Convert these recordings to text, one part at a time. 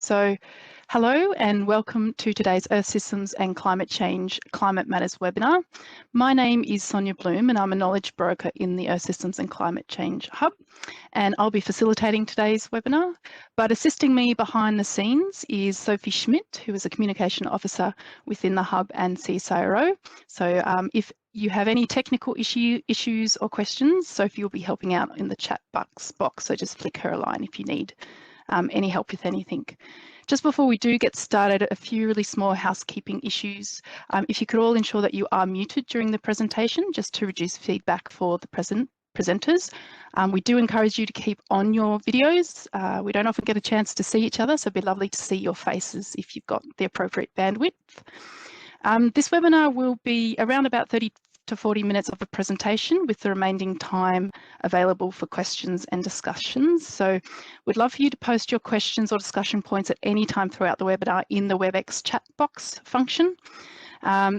So, hello and welcome to today's Earth Systems and Climate Change Climate Matters webinar. My name is Sonia Bluhm and I'm a knowledge broker in the Earth Systems and Climate Change Hub, and I'll be facilitating today's webinar. But assisting me behind the scenes is Sophie Schmidt, who is a communication officer within the Hub and CSIRO. So if you have any technical issues or questions, Sophie will be helping out in the chat box, so just flick her a line if you need any help with anything. Just before we do get started, a few really small housekeeping issues. If you could all ensure that you are muted during the presentation, just to reduce feedback for the presenters. We do encourage you to keep on your videos. We don't often get a chance to see each other, so it'd be lovely to see your faces if you've got the appropriate bandwidth. This webinar will be around about 30 to 40 minutes of a presentation, with the remaining time available for questions and discussions. So we'd love for you to post your questions or discussion points at any time throughout the webinar in the WebEx chat box function.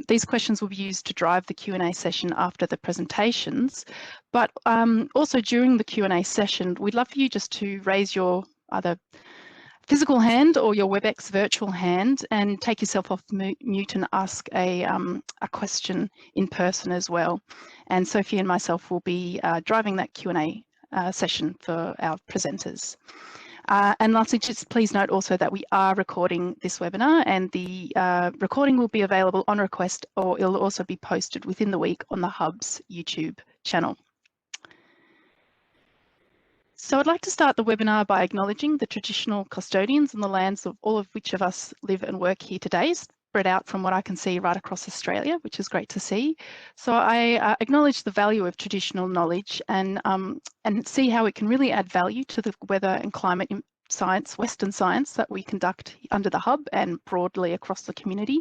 These questions will be used to drive the Q&A session after the presentations, but also during the Q&A session, we'd love for you just to raise your either physical hand or your WebEx virtual hand and take yourself off mute and ask a question in person as well. And Sophie and myself will be driving that Q&A session for our presenters. And lastly, just please note also that we are recording this webinar, and the recording will be available on request, or it'll also be posted within the week on the Hub's YouTube channel. So I'd like to start the webinar by acknowledging the traditional custodians and the lands of all of which of us live and work here today, spread out from what I can see right across Australia, which is great to see. So I acknowledge the value of traditional knowledge and see how it can really add value to the weather and climate science, Western science, that we conduct under the Hub and broadly across the community.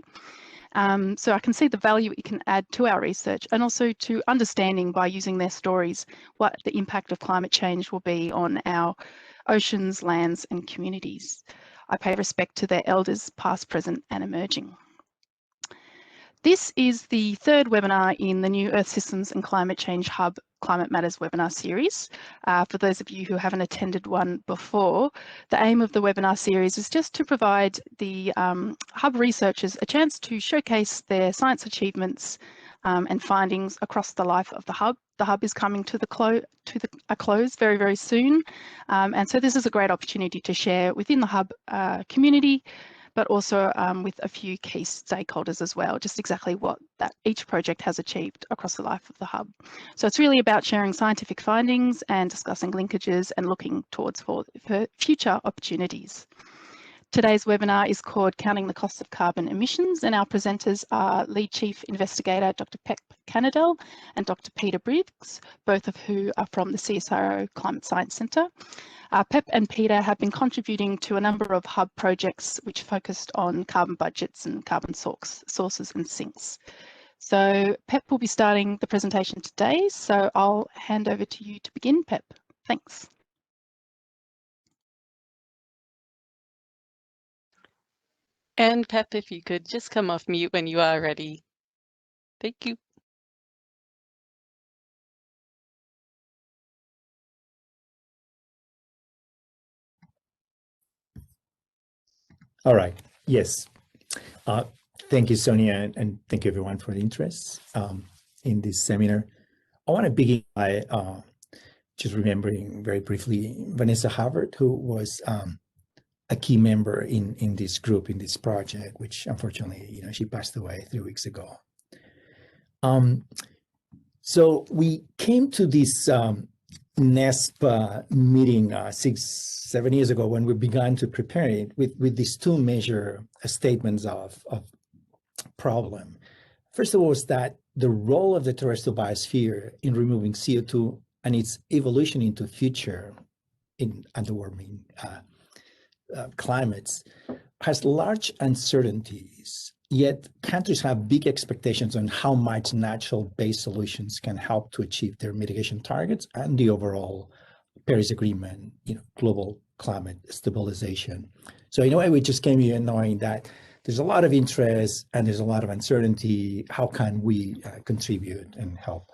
So I can see the value it can add to our research, and also to understanding by using their stories what the impact of climate change will be on our oceans, lands and communities. I pay respect to their elders, past, present and emerging. This is the third webinar in the new Earth Systems and Climate Change Hub Climate Matters webinar series. For those of you who haven't attended one before, the aim of the webinar series is just to provide the Hub researchers a chance to showcase their science achievements and findings across the life of the Hub. The Hub is coming to a close very, very soon. And so this is a great opportunity to share within the Hub community, but also with a few key stakeholders as well, just exactly what each project has achieved across the life of the Hub. So it's really about sharing scientific findings and discussing linkages and looking towards for future opportunities. Today's webinar is called Counting the Cost of Carbon Emissions, and our presenters are Lead Chief Investigator Dr. Pep Canadell and Dr. Peter Briggs, both of who are from the CSIRO Climate Science Centre. Pep and Peter have been contributing to a number of Hub projects which focused on carbon budgets and carbon sources and sinks. So Pep will be starting the presentation today, so I'll hand over to you to begin, Pep. Thanks. And Pep, if you could just come off mute when you are ready. Thank you. All right. Yes. Thank you, Sonia, and thank you everyone for the interest in this seminar. I want to begin by just remembering very briefly Vanessa Havard, who was a key member in this group, in this project, which unfortunately, she passed away 3 weeks ago. So we came to this NESP meeting 6-7 years ago when we began to prepare it with these two major statements of problem. First of all, is that the role of the terrestrial biosphere in removing CO2 and its evolution into future in underwarming climates has large uncertainties, yet countries have big expectations on how much natural-based solutions can help to achieve their mitigation targets and the overall Paris Agreement, global climate stabilization. So in a way, we just came here knowing that there's a lot of interest and there's a lot of uncertainty. How can we contribute and help?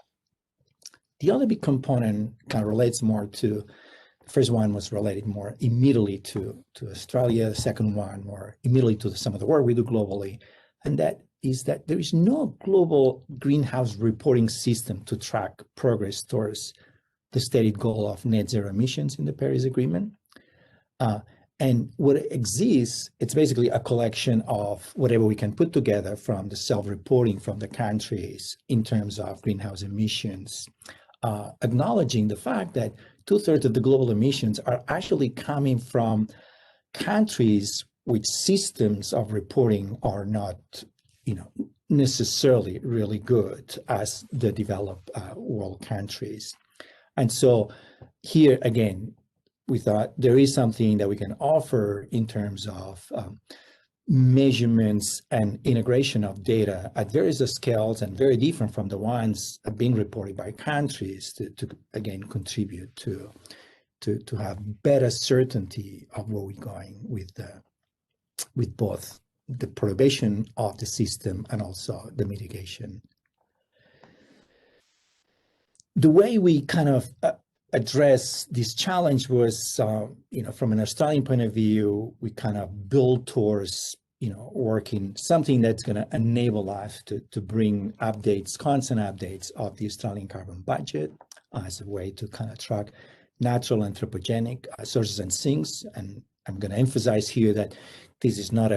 The other big component kind of relates more to First one was related more immediately to Australia. The second one more immediately to some of the work we do globally. And that is that there is no global greenhouse reporting system to track progress towards the stated goal of net zero emissions in the Paris Agreement. And what exists, it's basically a collection of whatever we can put together from the self-reporting from the countries in terms of greenhouse emissions, acknowledging the fact that 2/3 of the global emissions are actually coming from countries which systems of reporting are not, necessarily really good as the developed world countries. And so here again, we thought there is something that we can offer in terms of measurements and integration of data at various scales and very different from the ones being reported by countries to again contribute to have better certainty of where we're going with both the perturbation of the system and also the mitigation. The way we kind of address this challenge was, from an Australian point of view, we kind of build towards, working something that's going to enable us to bring updates, constant updates of the Australian carbon budget as a way to kind of track natural anthropogenic sources and sinks. And I'm going to emphasize here that this is not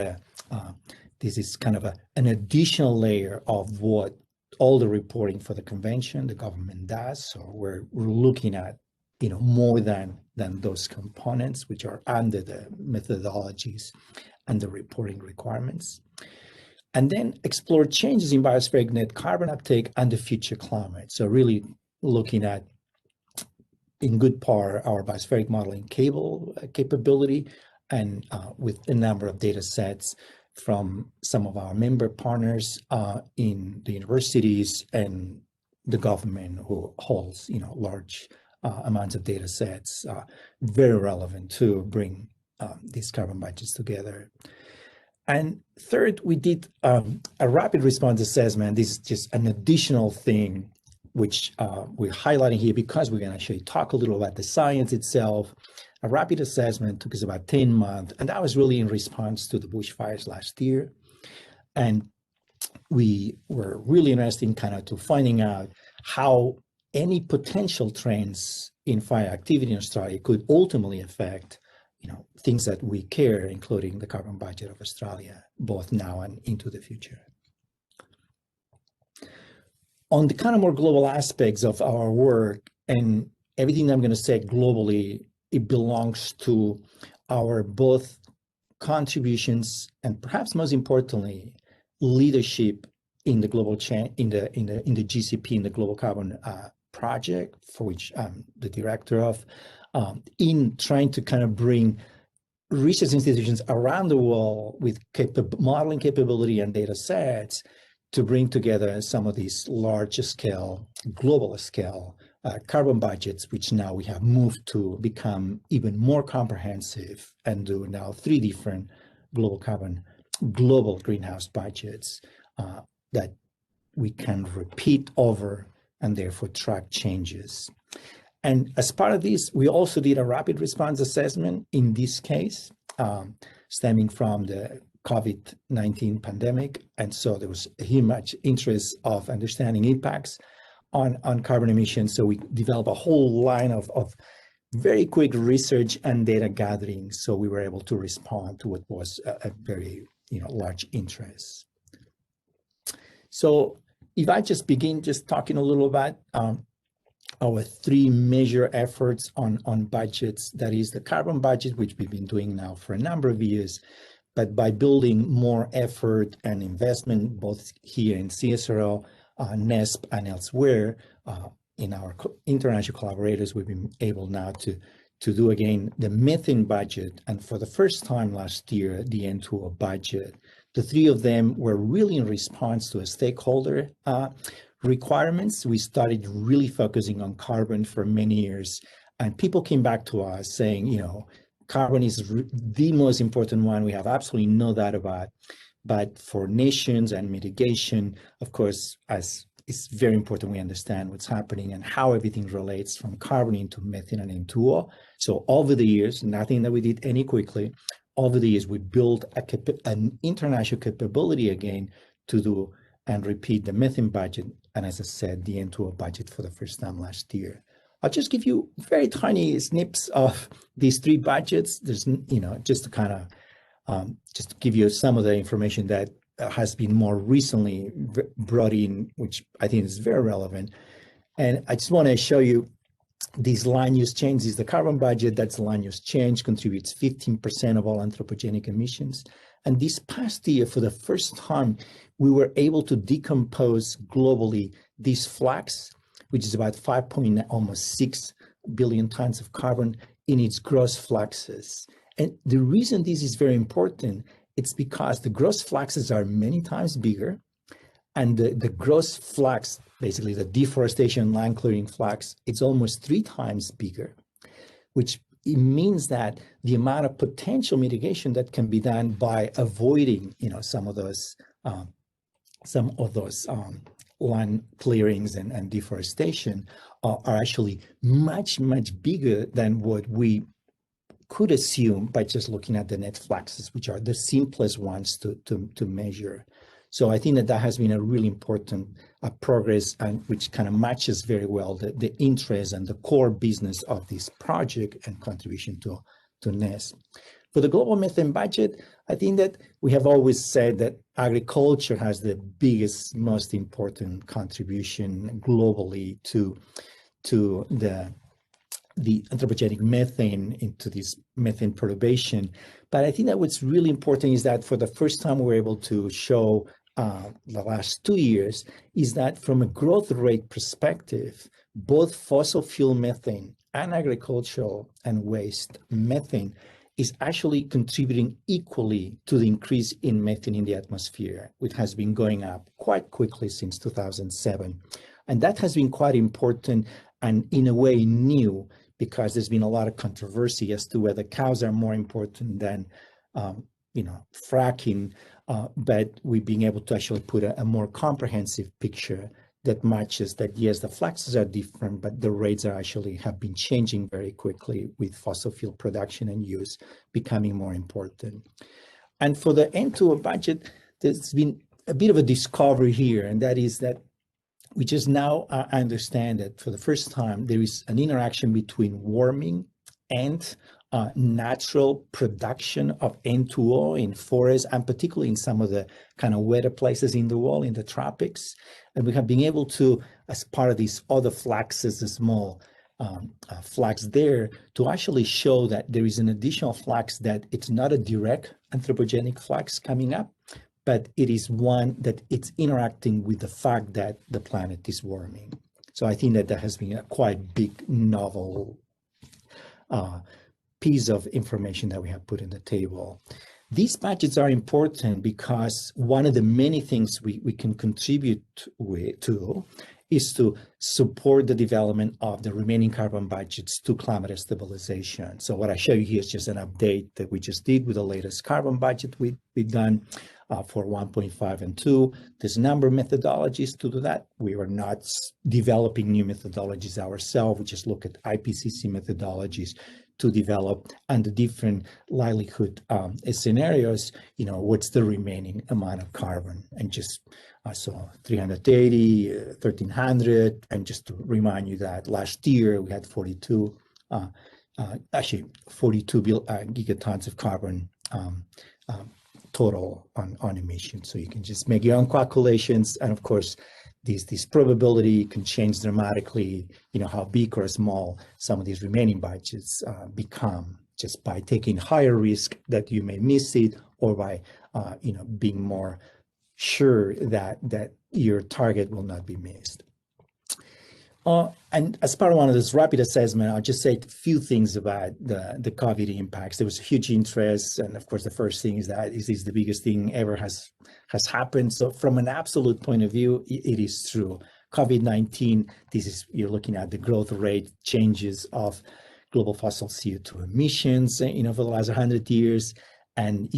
this is kind of an additional layer of what all the reporting for the convention, the government does. So we're looking at, more than those components, which are under the methodologies and the reporting requirements. And then explore changes in biospheric net carbon uptake and the future climate. So really looking at, in good part, our biospheric modeling capability and with a number of data sets from some of our member partners in the universities and the government who holds, large amounts of data sets, very relevant to bring these carbon budgets together. And third, we did a rapid response assessment. This is just an additional thing which we're highlighting here because we're going to actually talk a little about the science itself. A rapid assessment took us about 10 months, and that was really in response to the bushfires last year. And we were really interested in kind of to finding out how any potential trends in fire activity in Australia could ultimately affect, things that we care, including the carbon budget of Australia, both now and into the future. On the kind of more global aspects of our work, and everything I'm going to say globally, it belongs to our both contributions and perhaps most importantly, leadership in the global in the GCP, in the Global Carbon Project, for which I'm the director of, in trying to kind of bring research institutions around the world with modeling capability and data sets to bring together some of these large scale, global scale carbon budgets, which now we have moved to become even more comprehensive and do now 3 different global greenhouse budgets that we can repeat over and therefore track changes. And as part of this, we also did a rapid response assessment in this case, stemming from the COVID-19 pandemic. And so there was a huge interest of understanding impacts on carbon emissions. So we developed a whole line of very quick research and data gathering. So we were able to respond to what was a very large interest. So if I just begin just talking a little about our 3 major efforts on budgets, that is the carbon budget, which we've been doing now for a number of years, but by building more effort and investment, both here in CSIRO, NESP, and elsewhere, in our international collaborators, we've been able now to do again the methane budget, and for the first time last year, the N2O budget. The 3 of them were really in response to a stakeholder requirements. We started really focusing on carbon for many years, and people came back to us saying, carbon is the most important one. We have absolutely no doubt about. But for nations and mitigation, of course, as it's very important we understand what's happening and how everything relates from carbon into methane and N2O. So over the years, nothing that we did any quickly, over the years, we built an international capability again to do and repeat the methane budget. And as I said, the N2O budget for the first time last year. I'll just give you very tiny snips of these three budgets. There's, just to kind of, just to give you some of the information that has been more recently brought in, which I think is very relevant. And I just want to show you these land use changes. The carbon budget, that's land use change, contributes 15% of all anthropogenic emissions. And this past year, for the first time, we were able to decompose globally these flags, which is about almost 6 billion tons of carbon in its gross fluxes. And the reason this is very important, it's because the gross fluxes are many times bigger, and the gross flux, basically the deforestation land clearing flux, it's almost 3 times bigger, which it means that the amount of potential mitigation that can be done by avoiding, some of those land clearings and deforestation are actually much, much bigger than what we could assume by just looking at the net fluxes, which are the simplest ones to measure. So I think that has been a really important progress, and which kind of matches very well the interest and the core business of this project and contribution to NES. For the global methane budget, I think that we have always said that agriculture has the biggest, most important contribution globally to the anthropogenic methane into this methane perturbation. But I think that what's really important is that for the first time we're able to show the last 2 years is that from a growth rate perspective, both fossil fuel methane and agricultural and waste methane is actually contributing equally to the increase in methane in the atmosphere, which has been going up quite quickly since 2007. And that has been quite important and in a way new, because there's been a lot of controversy as to whether cows are more important than, fracking, but we've been able to actually put a more comprehensive picture that matches that, yes, the fluxes are different, but the rates are actually have been changing very quickly with fossil fuel production and use becoming more important. And for the N2O budget, there's been a bit of a discovery here, and that is that we just now understand that for the first time, there is an interaction between warming and natural production of N2O in forests, and particularly in some of the kind of wetter places in the world, in the tropics. And we have been able to, as part of these other fluxes, the small flux there, to actually show that there is an additional flux, that it's not a direct anthropogenic flux coming up, but it is one that it's interacting with the fact that the planet is warming. So I think that that has been a quite big novel piece of information that we have put in the table. These budgets are important because one of the many things we can contribute to is to support the development of the remaining carbon budgets to climate stabilization. So what I show you here is just an update that we just did with the latest carbon budget we've done for 1.5 and 2. There's a number of methodologies to do that. We are not developing new methodologies ourselves. We just look at IPCC methodologies to develop under different livelihood scenarios, what's the remaining amount of carbon, and just so 380, 1300, and just to remind you that last year we had 42 gigatons of carbon total on emissions. So you can just make your own calculations, and of course, this probability can change dramatically, how big or small some of these remaining budgets become, just by taking higher risk that you may miss it, or by being more sure that your target will not be missed. And as part of one of this rapid assessment, I'll just say a few things about the COVID impacts. There was huge interest, and of course, the first thing is that is this the biggest thing ever has happened. So from an absolute point of view, it is true. COVID-19, you're looking at the growth rate changes of global fossil CO2 emissions, for the last 100 years, and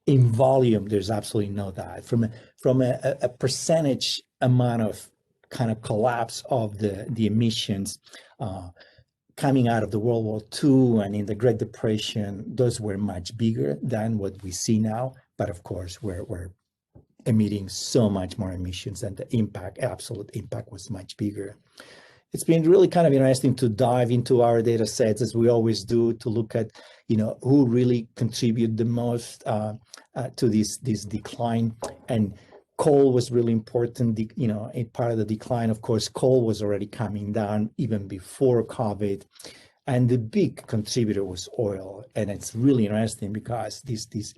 in volume, there's absolutely no doubt. From a percentage amount of kind of collapse of the emissions coming out of the World War II and in the Great Depression, those were much bigger than what we see now. But of course, we're emitting so much more emissions, and the impact, absolute impact, was much bigger. It's been really kind of interesting to dive into our data sets, as we always do, to look at, who really contribute the most to this decline. And coal was really important, a part of the decline. Of course, coal was already coming down even before COVID. And the big contributor was oil. And it's really interesting because this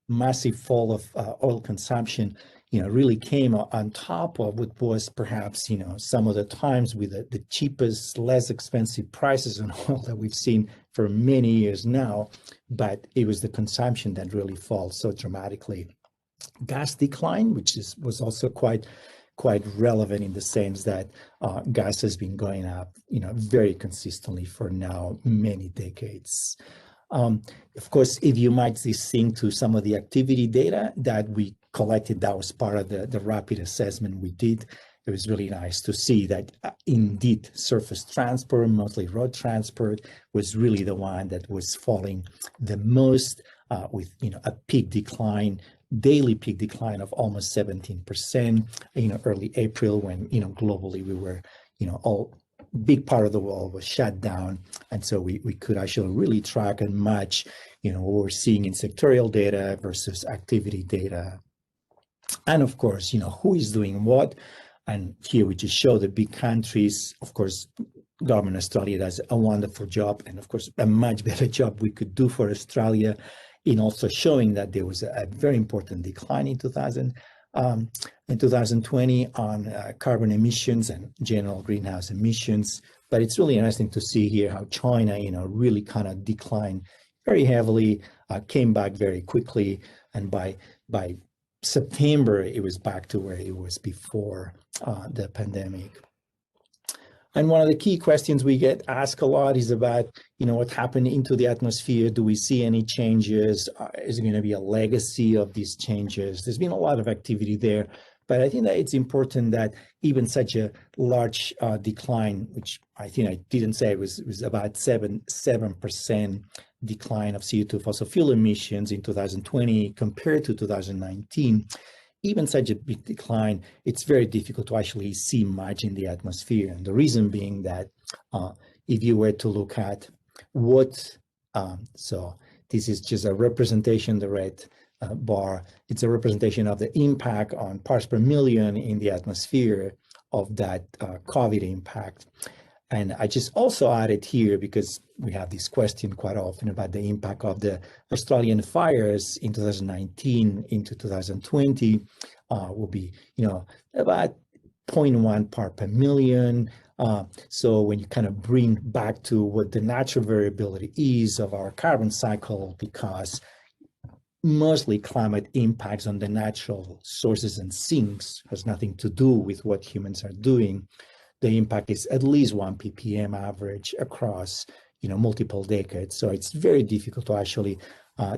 massive fall of oil consumption really came on top of what was perhaps, some of the times with the cheapest, less expensive prices on oil that we've seen for many years now. But it was the consumption that really fell so dramatically. Gas decline, which was also quite relevant in the sense that gas has been going up, very consistently for now many decades. Of course, if you might think to some of the activity data that we collected, that was part of the rapid assessment we did. It was really nice to see that indeed surface transport, mostly road transport, was really the one that was falling the most, with a peak decline, daily peak decline of almost 17%. Early April, when globally we were all big part of the world was shut down, and so we could actually really track and match what we're seeing in sectorial data versus activity data. And of course, who is doing what. And here we just show the big countries. Of course, government Australia does a wonderful job, and of course a much better job we could do for Australia in also showing that there was a very important decline in 2020 on carbon emissions and general greenhouse emissions. But it's really interesting to see here how China, really kind of declined very heavily, came back very quickly, and by September it was back to where it was before the pandemic. And one of the key questions we get asked a lot is about, what happened into the atmosphere. Do we see any changes? Is it going to be a legacy of these changes? There's been a lot of activity there, but I think that it's important that even such a large decline, which I think I didn't say, it was about 7% decline of CO2 fossil fuel emissions in 2020 compared to 2019. Even such a big decline, it's very difficult to actually see much in the atmosphere. And the reason being that if you were to look at what, so this is just a representation, the red bar, it's a representation of the impact on parts per million in the atmosphere of that COVID impact. And I just also added here, because we have this question quite often about the impact of the Australian fires in 2019 into 2020, will be, about 0.1 part per million. So when you kind of bring back to what the natural variability is of our carbon cycle, because mostly climate impacts on the natural sources and sinks, has nothing to do with what humans are doing. The impact is at least 1 ppm average across, multiple decades. So it's very difficult to actually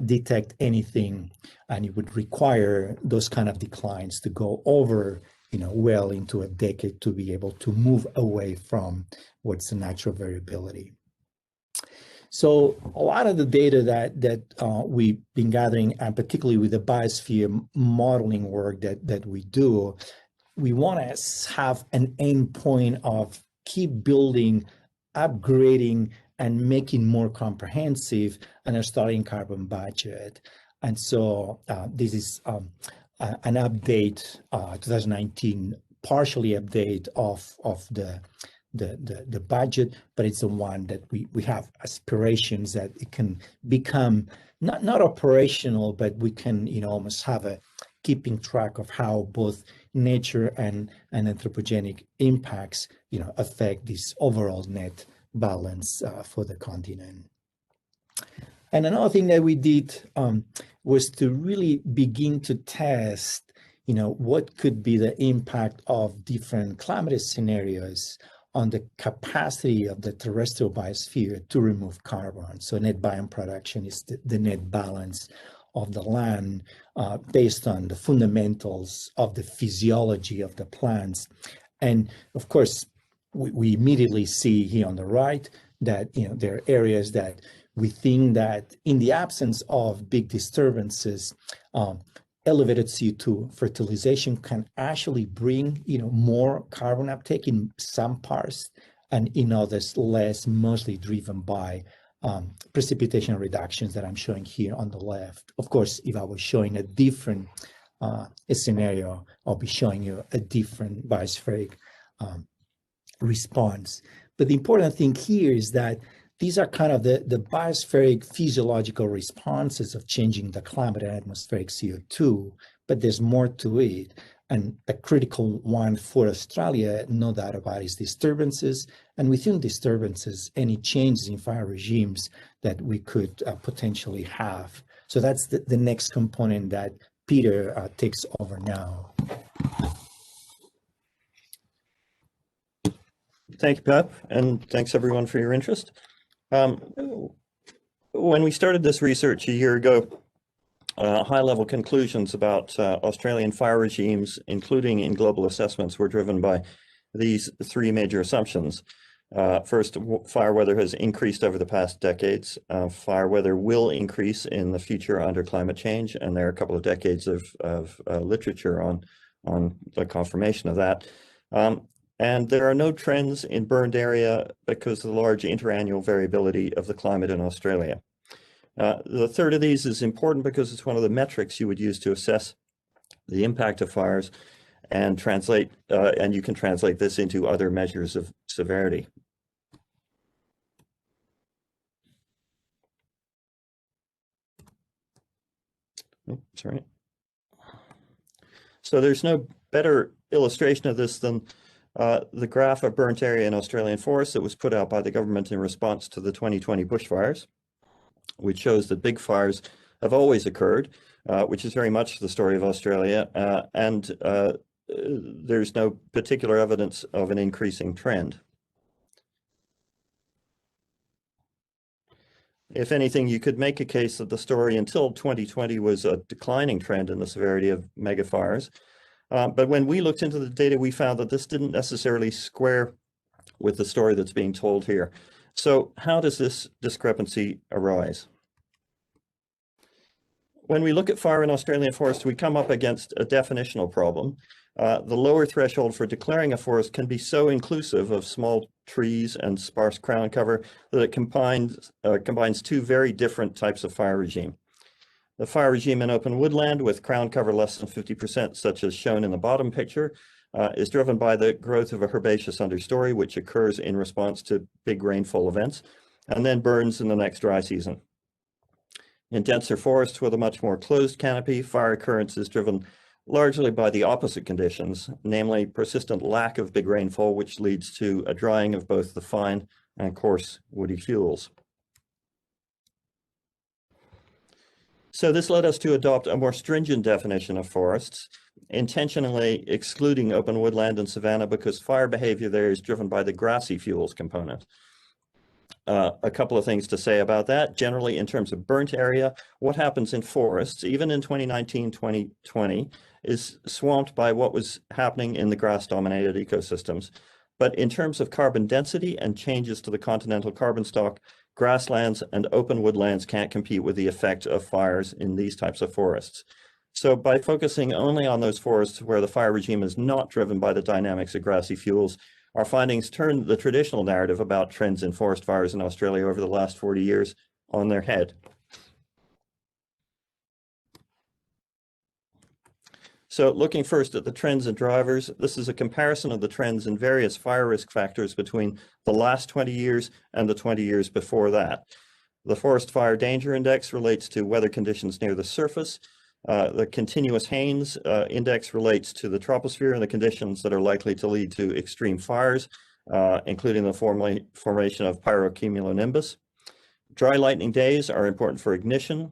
detect anything, and it would require those kind of declines to go over, well into a decade to be able to move away from what's the natural variability. So a lot of the data that we've been gathering, and particularly with the biosphere modeling work that we do, we want to have an end point of keep building, upgrading, and making more comprehensive an Australian carbon budget. And so this is an update, 2019 partially update of the budget, but it's the one that we have aspirations that it can become not operational, but we can almost have a keeping track of how both nature and anthropogenic impacts affect this overall net balance for the continent. And another thing that we did was to really begin to test what could be the impact of different climate scenarios on the capacity of the terrestrial biosphere to remove carbon. So net biome production is the net balance of the land based on the fundamentals of the physiology of the plants. And of course, we immediately see here on the right that there are areas that we think that in the absence of big disturbances, elevated CO2 fertilization can actually bring more carbon uptake in some parts, and in others less, mostly driven by precipitation reductions that I'm showing here on the left. Of course, if I was showing a different scenario, I'll be showing you a different biospheric response. But the important thing here is that these are kind of the biospheric physiological responses of changing the climate and atmospheric CO2, but there's more to it. And a critical one for Australia, no doubt about it, is disturbances. And within disturbances, any changes in fire regimes that we could potentially have. So that's the next component that Peter takes over now. Thank you, Pep, and thanks everyone for your interest. When we started this research a year ago, high-level conclusions about Australian fire regimes, including in global assessments, were driven by these three major assumptions. First, fire weather has increased over the past decades. Fire weather will increase in the future under climate change, and there are a couple of decades of literature on the confirmation of that. And there are no trends in burned area because of the large interannual variability of the climate in Australia. The third of these is important because it's one of the metrics you would use to assess the impact of fires and you can translate this into other measures of severity. Sorry. So there's no better illustration of this than the graph of burnt area in Australian forests that was put out by the government in response to the 2020 bushfires, which shows that big fires have always occurred, which is very much the story of Australia, and there's no particular evidence of an increasing trend. If anything, you could make a case that the story until 2020 was a declining trend in the severity of megafires. But when we looked into the data, we found that this didn't necessarily square with the story that's being told here. So how does this discrepancy arise? When we look at fire in Australian forests, we come up against a definitional problem. The lower threshold for declaring a forest can be so inclusive of small trees and sparse crown cover that it combines two very different types of fire regime. The fire regime in open woodland with crown cover less than 50%, such as shown in the bottom picture, is driven by the growth of a herbaceous understory, which occurs in response to big rainfall events, and then burns in the next dry season. In denser forests with a much more closed canopy, fire occurrence is driven largely by the opposite conditions, namely persistent lack of big rainfall, which leads to a drying of both the fine and coarse woody fuels. So this led us to adopt a more stringent definition of forests, intentionally excluding open woodland and savanna because fire behavior there is driven by the grassy fuels component. A couple of things to say about that. Generally, in terms of burnt area, what happens in forests, even in 2019, 2020, is swamped by what was happening in the grass-dominated ecosystems. But in terms of carbon density and changes to the continental carbon stock, grasslands and open woodlands can't compete with the effect of fires in these types of forests. So by focusing only on those forests where the fire regime is not driven by the dynamics of grassy fuels, our findings turn the traditional narrative about trends in forest fires in Australia over the last 40 years on their head. So looking first at the trends and drivers, this is a comparison of the trends in various fire risk factors between the last 20 years and the 20 years before that. The Forest Fire Danger Index relates to weather conditions near the surface. The Continuous Haines Index relates to the troposphere and the conditions that are likely to lead to extreme fires, including the formation of pyrocumulonimbus. Dry lightning days are important for ignition.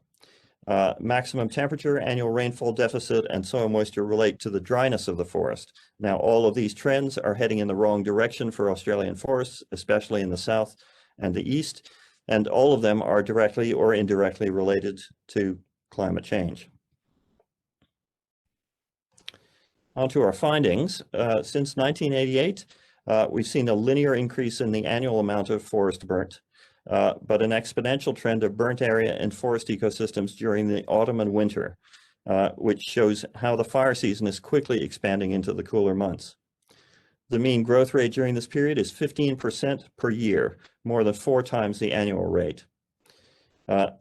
Maximum temperature, annual rainfall deficit, and soil moisture relate to the dryness of the forest. Now, all of these trends are heading in the wrong direction for Australian forests, especially in the south and the east, and all of them are directly or indirectly related to climate change. On to our findings. Since 1988, we've seen a linear increase in the annual amount of forest burnt, but an exponential trend of burnt area in forest ecosystems during the autumn and winter, which shows how the fire season is quickly expanding into the cooler months. The mean growth rate during this period is 15% per year, more than 4 times the annual rate.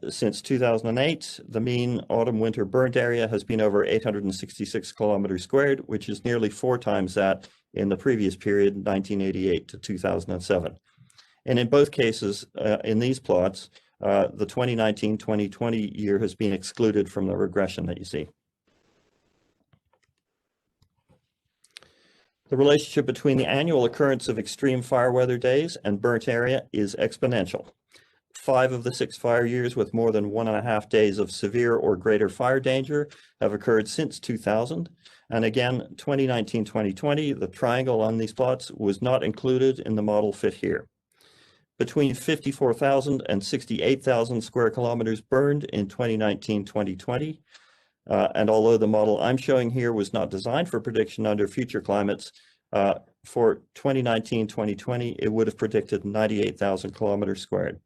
Since 2008, the mean autumn-winter burnt area has been over 866 kilometers squared, which is nearly 4 times that in the previous period, 1988 to 2007. And in both cases, in these plots, the 2019-2020 year has been excluded from the regression that you see. The relationship between the annual occurrence of extreme fire weather days and burnt area is exponential. 5 of the 6 fire years with more than 1.5 days of severe or greater fire danger have occurred since 2000. And again, 2019-2020, the triangle on these plots was not included in the model fit here. Between 54,000 and 68,000 square kilometers burned in 2019-2020. And although the model I'm showing here was not designed for prediction under future climates, for 2019-2020, it would have predicted 98,000 kilometers squared.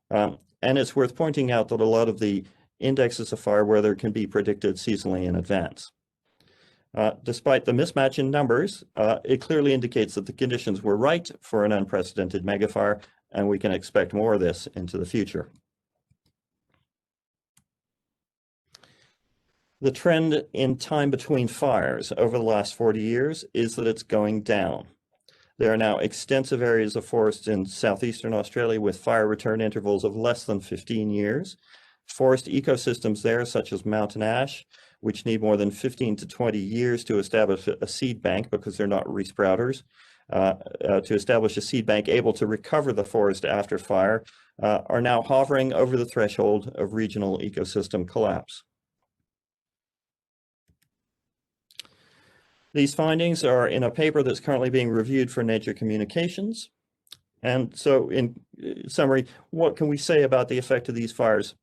And it's worth pointing out that a lot of the indexes of fire weather can be predicted seasonally in advance. Despite the mismatch in numbers, it clearly indicates that the conditions were right for an unprecedented megafire, and we can expect more of this into the future. The trend in time between fires over the last 40 years is that it's going down. There are now extensive areas of forest in southeastern Australia with fire return intervals of less than 15 years. Forest ecosystems there, such as mountain ash, which need more than 15 to 20 years to establish a seed bank because they're not resprouters, to establish a seed bank able to recover the forest after fire, are now hovering over the threshold of regional ecosystem collapse. These findings are in a paper that's currently being reviewed for Nature Communications. And so in summary, what can we say about the effect of these fires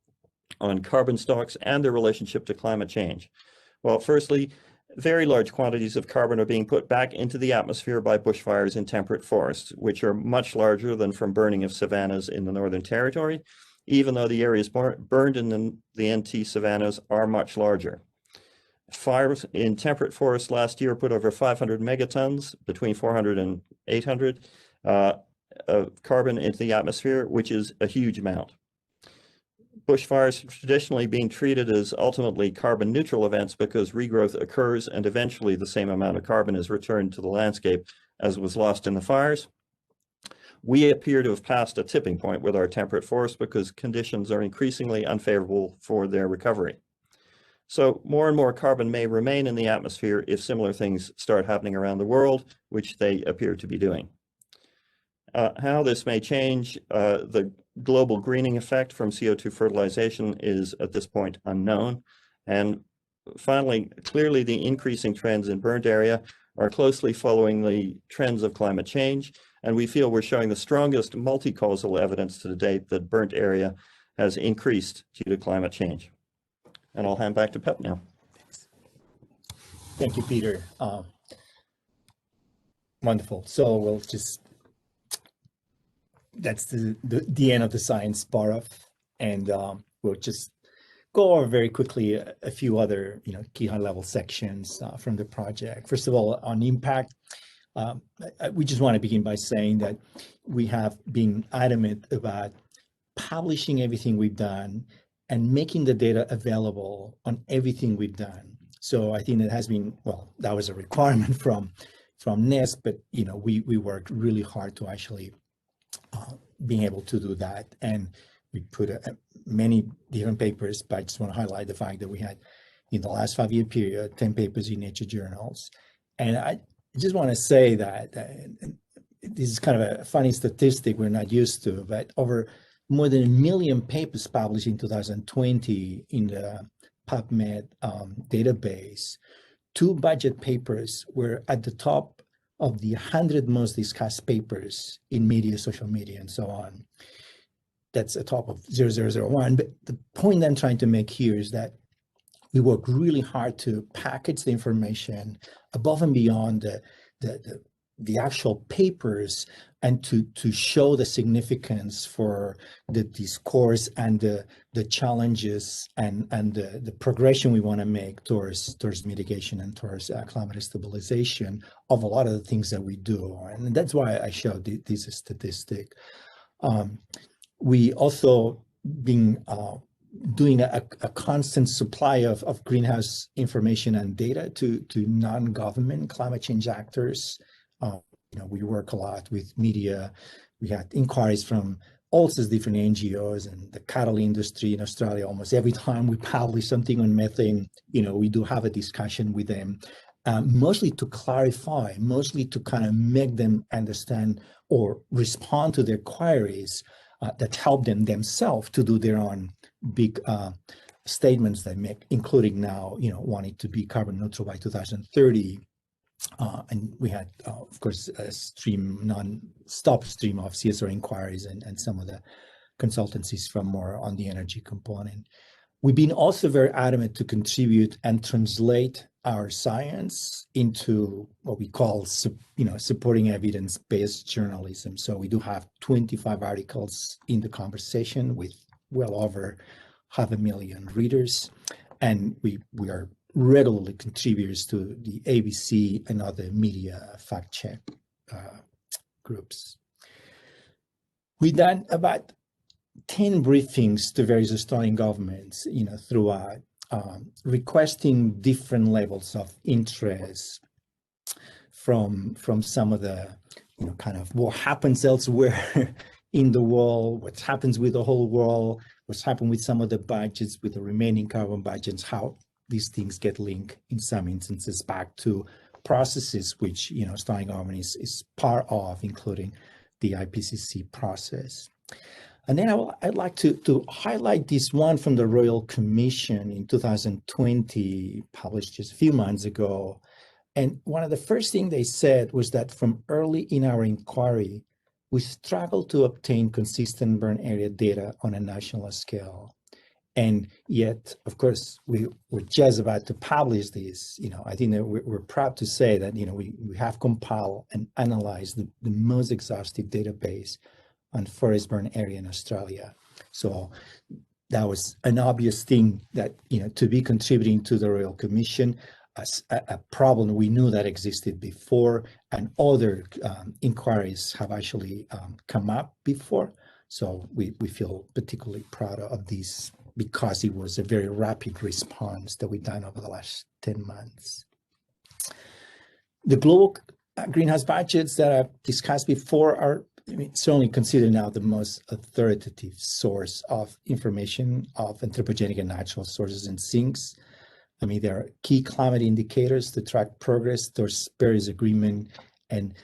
on carbon stocks and their relationship to climate change? Well, firstly, very large quantities of carbon are being put back into the atmosphere by bushfires in temperate forests, which are much larger than from burning of savannas in the Northern Territory, even though the areas burned in the NT savannas are much larger. Fires in temperate forests last year put over 500 megatons, between 400 and 800, of carbon into the atmosphere, which is a huge amount. Bushfires have traditionally been treated as ultimately carbon neutral events because regrowth occurs and eventually the same amount of carbon is returned to the landscape as was lost in the fires. We appear to have passed a tipping point with our temperate forests because conditions are increasingly unfavorable for their recovery. So more and more carbon may remain in the atmosphere if similar things start happening around the world, which they appear to be doing. How this may change the global greening effect from CO2 fertilization is at this point unknown. And finally, clearly the increasing trends in burnt area are closely following the trends of climate change. And we feel we're showing the strongest multi-causal evidence to date that burnt area has increased due to climate change. And I'll hand back to Pep now. Thank you, Peter. Wonderful. So we'll just, that's the end of the science part of, and we'll just go over very quickly a few other key high-level sections from the project. First of all, on impact, we just want to begin by saying that we have been adamant about publishing everything we've done and making the data available on everything we've done. So I think it has been, well, that was a requirement from NEST, but we worked really hard to actually being able to do that. And we put many different papers, but I just want to highlight the fact that we had, in the last 5-year period, 10 papers in Nature journals. And I just want to say that this is kind of a funny statistic we're not used to, but over more than 1 million papers published in 2020 in the PubMed database. 2 budget papers were at the top of the 100 most discussed papers in media, social media, and so on. that's a top of 0001. But the point I'm trying to make here is that we work really hard to package the information above and beyond the actual papers, and to show the significance for the discourse and the challenges and the progression we want to make towards mitigation and towards climate stabilization of a lot of the things that we do. And that's why I showed this statistic. We also been doing a constant supply of greenhouse information and data to non-government climate change actors. We work a lot with media. We had inquiries from all sorts of different NGOs and the cattle industry in Australia. Almost every time we publish something on methane, we do have a discussion with them, mostly to clarify, mostly to kind of make them understand or respond to their queries that help them themselves to do their own big statements they make, including now, wanting to be carbon neutral by 2030. And we had, of course, a non-stop stream of CSIRO inquiries and some of the consultancies from more on the energy component. We've been also very adamant to contribute and translate our science into what we call, supporting evidence-based journalism. So we do have 25 articles in the conversation with well over 500,000 readers, and we are regularly contributors to the ABC and other media fact check groups. We've done about 10 briefings to various Australian governments, throughout, requesting different levels of interest from some of the, kind of what happens elsewhere in the world, what happens with the whole world, what's happened with some of the budgets, with the remaining carbon budgets, how these things get linked in some instances back to processes which, Australian government is part of, including the IPCC process. And then I'd like to highlight this one from the Royal Commission in 2020, published just a few months ago. And one of the first things they said was that from early in our inquiry, we struggled to obtain consistent burn area data on a national scale. And yet, of course, we're just about to publish this. I think that we're proud to say that, we have compiled and analyzed the most exhaustive database on forest burn area in Australia. So that was an obvious thing that, to be contributing to the Royal Commission, a problem we knew that existed before, and other inquiries have actually come up before. So we feel particularly proud of this, because it was a very rapid response that we've done over the last 10 months. The global greenhouse budgets that I've discussed before are certainly considered now the most authoritative source of information of anthropogenic and natural sources and sinks. There are key climate indicators to track progress towards Paris Agreement. And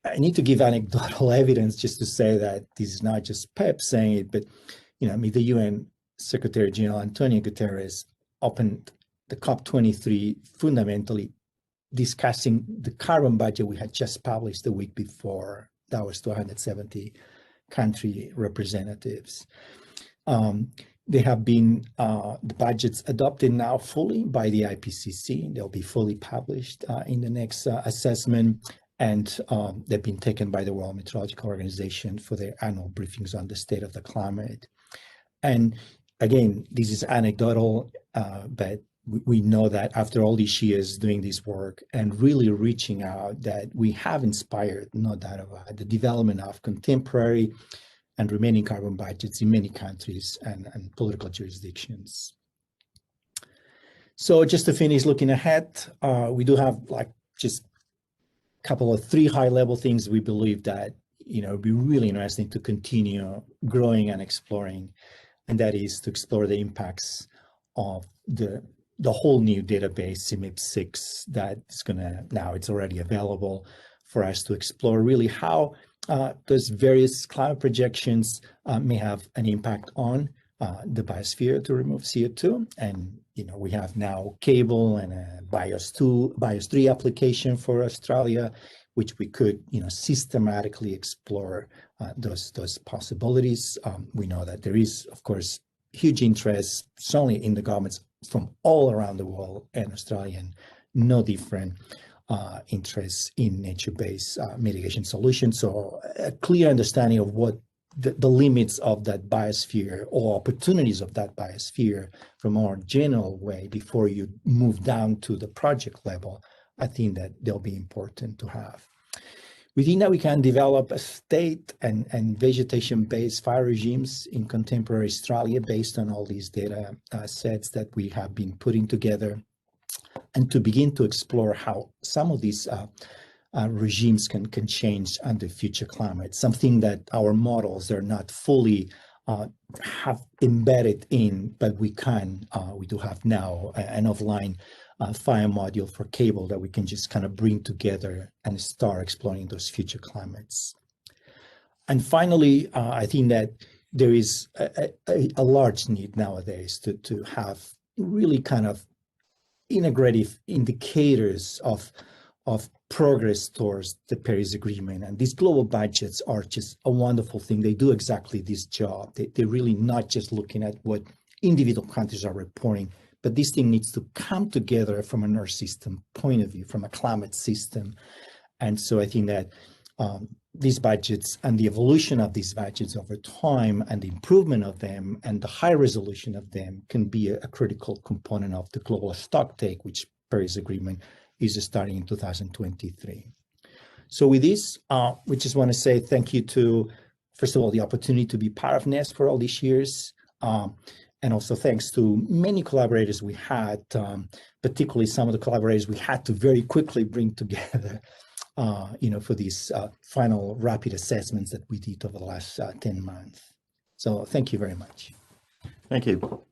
I need to give anecdotal evidence just to say that this is not just Pep saying it, but the UN Secretary General Antonio Guterres opened the COP23 fundamentally discussing the carbon budget we had just published the week before. That was 270 country representatives. They have been, the budgets adopted now fully by the IPCC. They'll be fully published in the next assessment. And they've been taken by the World Meteorological Organization for their annual briefings on the state of the climate. And again, this is anecdotal, but we know that after all these years doing this work and really reaching out, that we have inspired, no doubt about it, the development of contemporary and remaining carbon budgets in many countries and political jurisdictions. So just to finish looking ahead, we do have just a couple of 3 high-level things we believe that it'd be really interesting to continue growing and exploring, and that is to explore the impacts of the whole new database, CMIP6, that is now it's already available for us to explore really how those various climate projections may have an impact on the biosphere to remove CO2. And, we have now cable and a BIOS 3 application for Australia, which we could, systematically explore those possibilities. We know that there is, of course, huge interest, certainly in the governments from all around the world, and Australian, no different interest in nature-based mitigation solutions. So a clear understanding of what the limits of that biosphere or opportunities of that biosphere from a more general way before you move down to the project level, I think that they'll be important to have. We think that we can develop a state and vegetation-based fire regimes in contemporary Australia based on all these data sets that we have been putting together, and to begin to explore how some of these regimes can change under future climate, something that our models are not fully have embedded in, but we do have now an offline fire module for cable that we can just kind of bring together and start exploring those future climates. And finally, I think that there is a large need nowadays to have really kind of integrative indicators of progress towards the Paris Agreement. And these global budgets are just a wonderful thing. They do exactly this job. They're really not just looking at what individual countries are reporting, but this thing needs to come together from an Earth system point of view, from a climate system. And so I think that these budgets and the evolution of these budgets over time and the improvement of them and the high resolution of them can be a critical component of the global stocktake, which Paris Agreement is starting in 2023. So with this, we just want to say thank you to, first of all, the opportunity to be part of NEST for all these years. And also thanks to many collaborators we had, particularly some of the collaborators we had to very quickly bring together, for these final rapid assessments that we did over the last 10 months. So thank you very much. Thank you.